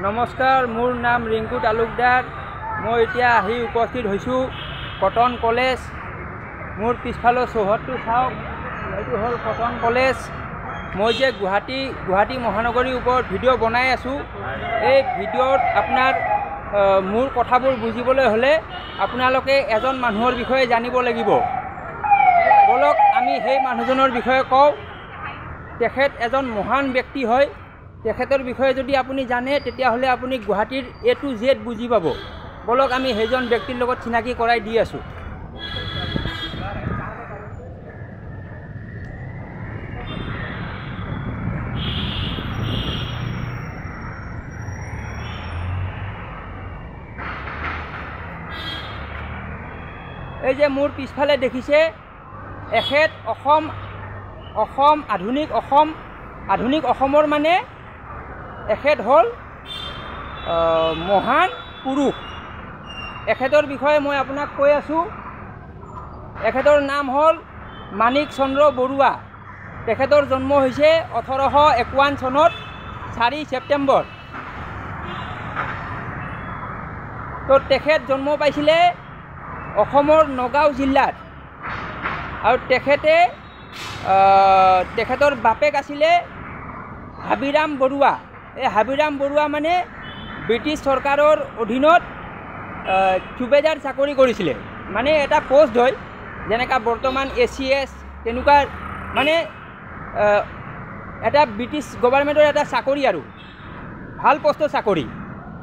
नमस्कार मोर नाम रिंकू तालुकदार मैं इतना आহি उपस्थित হৈছোঁ कटन कलेज मोर पिछफाले चौहदটো চাওক এইটো হল कटन कलेज मैं जे गुवाहाटी महानगरीर ऊपर भिडिओ बनाई आसो এই ভিডিওত আপনার मोर कथाबूर बुझिबले हले आपनालोके एजन मानुहर विषये जानिब লাগিব बोलक आमी हेई मानुहजনৰ विषये कওঁ तेखेत एजन महान व्यक्ति হয় तेखेतर विषये यदि आपुनी जाने तेतिया हले आपुनी गुवाहाटीर A to Z बुझी पाबो बोलक आमी हेजन व्यक्तिर लगत चिनाकी कराई दि आसो এই যে मोर पिछफाले देखिसे एखेत आधुनिक अहोमर माने एखेत हल महान पुरुष एखेतर विषय मैं आपनाक কৈ आसो एखेतर नाम हल मानिक चंद्र बरुवा तेखेतर जन्म होइसे 1851 सनत 4 सेप्टेम्बर तो तेखेत जन्म पाइছিলে अहोमर नगाँव जिल्लात और तेखेतर बापेक आছিলে हाबिराम बरुवा हाबिराम बरुवा माने ब्रिटिश सरकारों अधीनत सुबेदार चाकरी करिছিলে माने एटा पोस्ट হয় जेनेका बर्तमान ACS तेनुका माने एटा ब्रिटिश गवर्नमेंटर एटा चाकरी आरु ভাল पोस्टर चाकरी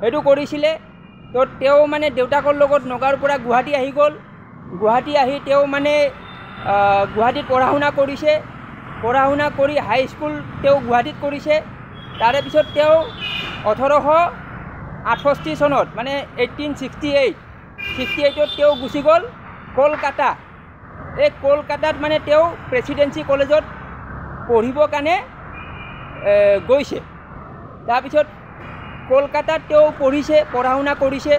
एटु करिছিলে तो तेओ माने देउताकर लगत नगाँवर পৰা गुवाहाटी आहि गल गुवाहाटी आहि तेओ माने गुवाहाटीत पढ़ा शुना करिছে पढ़ा शुना करी हाई स्कूल तेओ गुवाहाटीत करिছে तारे पिছত तेओ 1868 सनत माने 1868 तेओ गुसि गल कलकाता कलकातात माने तेओ प्रेसिडेंसी कलेजत पढ़िबर काने गइছে तार पिছত कलकातात तेओ पढ़िছে पढ़ा शुना करिছে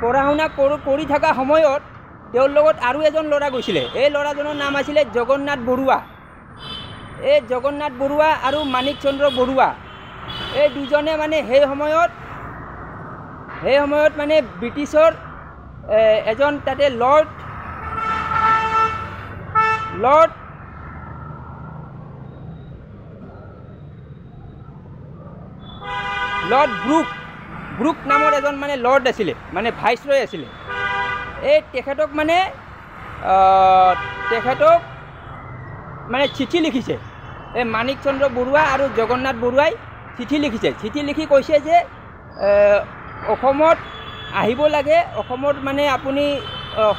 पढ़ा शुना करि थाका समयत तेओर लगत आरु एजन लरा गइছিলে এই लराजনৰ नाम आছিলে जगन्नाथ बरुवा এই जगन्नाथ बरुवा आरु मानिक चंद्र बरुवा এই दुजने माने সেই সময়ত माने ब्रिटिशर एजन ताते लर्ड ब्रुक नाমৰ एजन माने लर्ड आছিলে माने भाइसरय आছিলে এই তেখেতক মানে মানে চিঠি লিখিছে এই মানিক চন্দ্র বৰুৱা আৰু জগন্নাথ বৰুৱাই চিঠি লিখিছে চিঠি লিখি কৈছে যে অসমত আহিব লাগে অসমত মানে আপুনি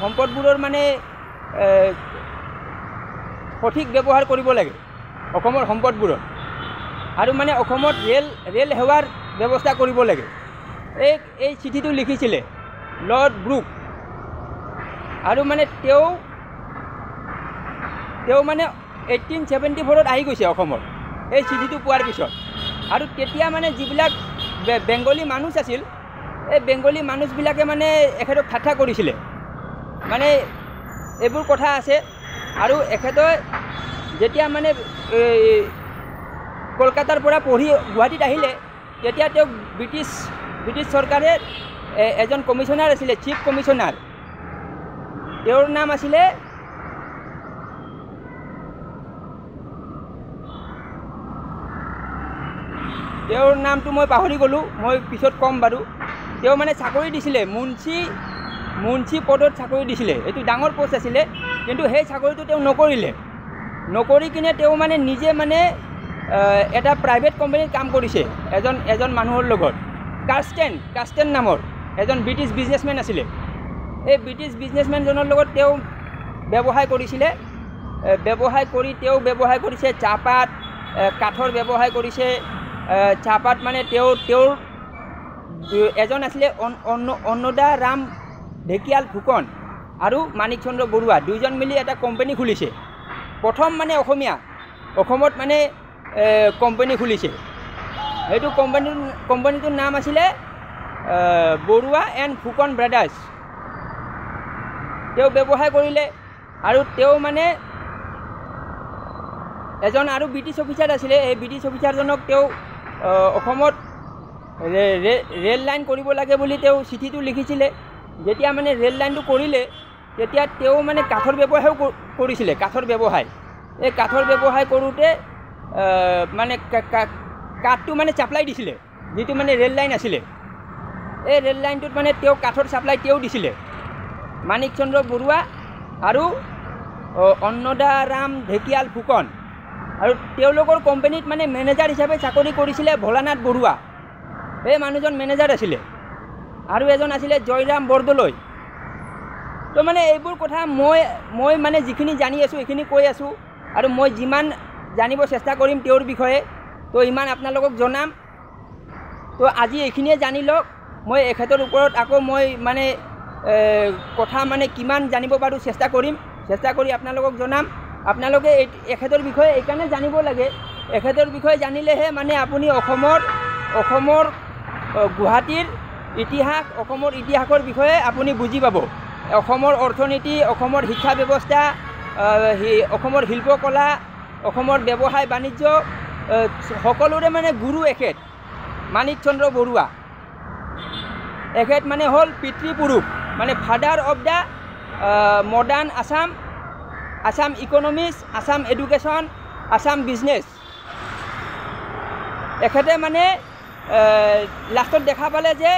সম্পদবোৰৰ মানে সঠিক ব্যৱহাৰ কৰিব লাগে অসমৰ সম্পদবোৰৰ আৰু মানে অসমত ৰেল সেৱাৰ ব্যৱস্থা কৰিব লাগে এই চিঠিটো লিখিছিলে লৰ্ড ব্ৰুক और माने तेओ माने 1874 आहि गइছে অসমত এই চিঠিটো পোৱাৰ পিছত আৰু তেতিয়া মানে যিবিলাক বেংগলী মানুহ আছিল এই বেংগলী মানুহবিলাকে মানে এখেতক ঠাট্টা কৰিছিলে মানে এইবোৰ কথা আছে আৰু এখেত যেতিয়া মানে কলকাতাৰ পৰা পঢ়ি গুৱাহাটীত আহিলে তেতিয়া তেওঁ ব্ৰিটিছ চৰকাৰে এজন কমিশনাৰ আছিলে চিফ কমিশনাৰ तेर नाम आছিলে तेर नाम तो मैं पाहरी गलू मैं पिछत कम बारू तेओ माने चाकरी दिছিলে मुन्सी पदत चाकरी दिছিলে एटु डांगर पोस्ट आছিলে किन्तु हे चाकरिটো तेओ नकरि किने तेओ माने निजे माने एटा प्राइवेट कोम्पानीत काम करिছে एजन मानुहर लगत कास्टेन नाমৰ एजन ब्रिटिश बिजनेसमेन आছিলে এই ব্ৰিটিশ বিজনেসমেনজনৰ লগত তেও ব্যৱসায় কৰিছিলে ব্যৱসায় কৰি তেও ব্যৱসায় কৰিছে চাহপাত কাঠৰ ব্যৱসায় কৰিছে চাহপাত মানে তেওৰ এজন আছিলে অন্নদা ৰাম ঢেকিয়াল ফুকন আৰু মানিক চন্দ্ৰ বৰুৱা দুইজন মিলি এটা কোম্পানী খুলিছে প্ৰথম মানে অসমত মানে কোম্পানী খুলিছে এইটো কোম্পানীটোৰ নাম আছিলে বৰুৱা এণ্ড ফুকন ব্ৰাদাৰ্ছ तेओ व्यवसाय करिले और तेओ माने एजन और ब्रिटिश अफिसार आছিলে এই ব্রিটিশ অফিসারজনক তেও অসমত ৰেল লাইন কৰিব লাগে বুলি তেওঁ চিঠিটো লিখিছিলে। যেতিয়া মানে ৰেল লাইনটো কৰিলে তেতিয়া তেওঁ মানে কাঠৰ ব্যৱসায়ো কৰিছিলে, কাঠৰ ব্যৱসায়। এই কাঠৰ ব্যৱসায় কৰোঁতে মানে কাঠটো মানে ছাপ্লাই দিছিলে, যিটো মানে ৰেল লাইন আছিলে। এই ৰেল লাইনটোত মানে তেওঁ কাঠৰ ছাপ্লাই তেওঁ দিছিলে। মাণিক চন্দ্ৰ বৰুৱা আৰু অন্নদাৰাম ঢেকিয়াল ফুকন, আৰু তেওঁলোকৰ কোম্পানীত মানে মেনেজাৰ হিচাপে চাকৰি কৰিছিলে ভোলানাথ বৰুৱা। এই মানুহজন মেনেজাৰ আছিলে। আৰু এজন আছিলে জয়ৰাম বৰদলৈ। তো মানে এইবোৰ কথা মই মানে যিখিনি জানি আছোঁ এইখিনি কৈ আছোঁ, আৰু মই যিমান জানিব চেষ্টা কৰিম তেওঁৰ বিষয়ে, তো ইমান আপোনালোকক জনাম। তো আজি এইখিনিয়ে জানি লওক। মই এখেতৰ ওপৰত আকৌ মই মানে কথা মানে কিমান জানিব পাৰোঁ চেষ্টা কৰি আপোনালোকক জনাম। আপোনালোকে এখেতৰ বিষয়ে এইকাৰণে জানিব লাগে, এখেতৰ বিষয়ে জানিলেহে মানে আপুনি অসমৰ গুৱাহাটীৰ ইতিহাস, অসমৰ ইতিহাসৰ বিষয়ে আপুনি বুজি পাব। অসমৰ অৰ্থনীতি, অসমৰ শিক্ষা ব্যৱস্থা, অসমৰ শিল্পকলা, অসমৰ ব্যৱসায় বাণিজ্য সকলোৰে মানে গুৰু এখেত মাণিক চন্দ্ৰ বৰুৱা। এখেত মানে হ'ল পিতৃপুৰুষ, মানে father of the modern Assam economics, Assam education, Assam business. এখেতে মানে লাষ্টত দেখা পালে যে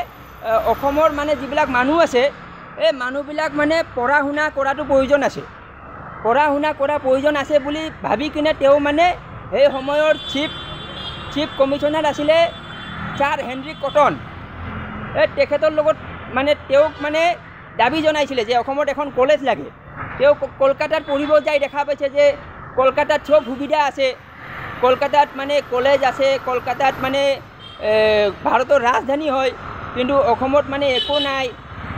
অসমৰ মানে যিবিলাক মানুহ আছে, এই মানুহবিলাক মানে পঢ়া শুনা কৰাটো প্ৰয়োজন আছে। পঢ়া শুনা কৰা প্ৰয়োজন আছে বুলি ভাবি কিনে তেওঁ মানে সেই সময়ৰ চিফ কমিশ্যনাৰ আছিলে ছাৰ হেনৰিক কটন। তেখেতৰ লগত মানে তেওঁক মানে দাবী জনাইছিলে যে অসমত এখন কলেজ লাগে। তেওঁ কলকাতাত পঢ়িব যাই দেখা পাইছে যে কলকাতাত চব সুবিধা আছে, কলকাতাত মানে কলেজ আছে, কলকাতাত মানে ভাৰতৰ ৰাজধানী হয়, কিন্তু অসমত মানে একো নাই।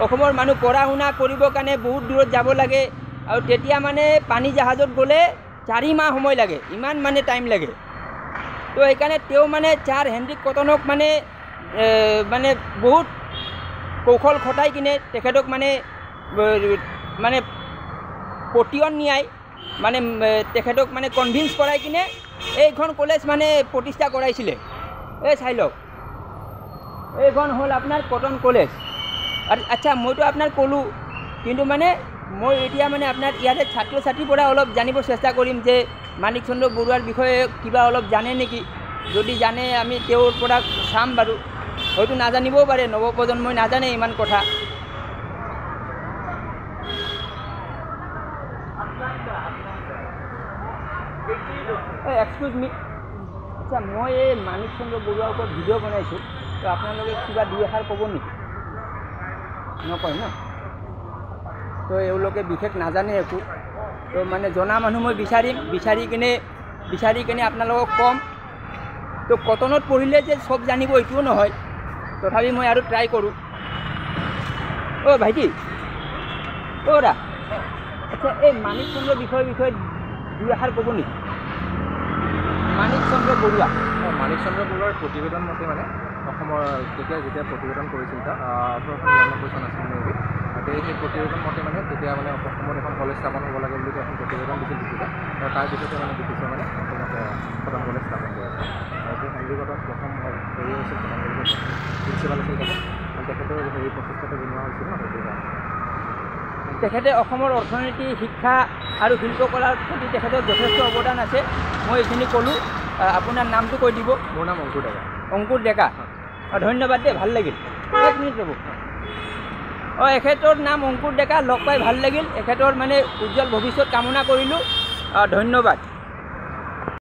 অসমৰ মানুহ পঢ়া শুনা কৰিবৰ কাৰণে বহুত দূৰত যাব লাগে, আৰু তেতিয়া মানে পানী জাহাজত গ'লে 4 মাহ সময় লাগে, ইমান মানে টাইম লাগে। তো সেইকাৰণে তেওঁ মানে ছাৰ হেনৰিক কটনক মানে বহুত কৌশল খটাই কিনে তেখেতক মানে পতিয়ন নিয়াই মানে তেখেতক মানে কনভিন্স কৰাই কিনে এইখন কলেজ মানে প্ৰতিষ্ঠা কৰাইছিলে। এই চাই লওক, এইখন হ'ল আপোনাৰ কটন কলেজ। আৰু আচ্ছা, মইতো আপোনাক ক'লোঁ, কিন্তু মানে মই এতিয়া মানে আপোনাৰ ইয়াতে ছাত্ৰ ছাত্ৰীৰ পৰা অলপ জানিব চেষ্টা কৰিম যে মাণিক চন্দ্ৰ বৰুৱাৰ বিষয়ে কিবা অলপ জানে নেকি। যদি জানে আমি তেওঁৰ পৰা চাম বাৰু, হয়তো নাজানিবও পাৰে, নৱপ্ৰজন্মই নাজানে ইমান কথা। এক্সকিউজ মি, আচ্ছা মই এই মাণিক চন্দ্ৰ বৰুৱাৰ ওপৰত ভিডিঅ' বনাইছোঁ, তো আপোনালোকে কিবা 2 এষাৰ ক'ব নেকি? নকয় ন? তো এওঁলোকে বিশেষ নাজানে একো। তো মানে জনা মানুহ মই বিচাৰি কিনে আপোনালোকক ক'ম। তো কটনত পঢ়িলে যে চব জানিব এইটোও নহয়, তথাপি মই আৰু ট্ৰাই কৰোঁ। অ' ভাইটি, অ' দা, আচ্ছা এই মাণিক চন্দ্ৰ বিষয়ে 2 এষাৰ ক'ব নেকি? মাণিক চন্দ্ৰ বৰুৱা। মাণিক চন্দ্ৰ বৰুৱাৰ প্ৰতিবেদন মতে মানে অসমৰ যেতিয়া প্ৰতিবেদন কৰিছিল, 1899 চন আছিল নেকি। সেই প্ৰতিবেদন মতে মানে তেতিয়া মানে অসমত এখন কলেজ স্থাপন হ'ব লাগে বুলি এখন প্ৰতিবেদন দিছিল লিখিত, আৰু তাৰ পিছতে মানে দেখিছে মানে অসমত কটন কলেজ স্থাপন কৰি আছে। আৰু হেনৰিক কটন প্ৰথম হেৰি হৈছিল, কটন কলেজৰ প্ৰিন্সিপাল আছিল তেখেত, আৰু তেখেতৰ হেৰি প্ৰচেষ্টাটো বনোৱা হৈছিল ন, সেইটো কাৰণে। তেখেতে অসমৰ অৰ্থনীতি, শিক্ষা আৰু শিল্পকলাৰ প্ৰতি তেখেতৰ যথেষ্ট অৱদান আছে। মই এইখিনি ক'লোঁ। আপোনাৰ নামটো কৈ দিব। মোৰ নাম অংকুৰ ডেকা। অংকুৰ ডেকা, ধন্যবাদ দেই, ভাল লাগিল। 1 মিনিট ৰ'ব। এখেতৰ নাম অংকুৰ ডেকা, লগ পাই ভাল লাগিল। এখেতৰ মানে উজ্জ্বল ভৱিষ্যত কামনা কৰিলোঁ। ধন্যবাদ।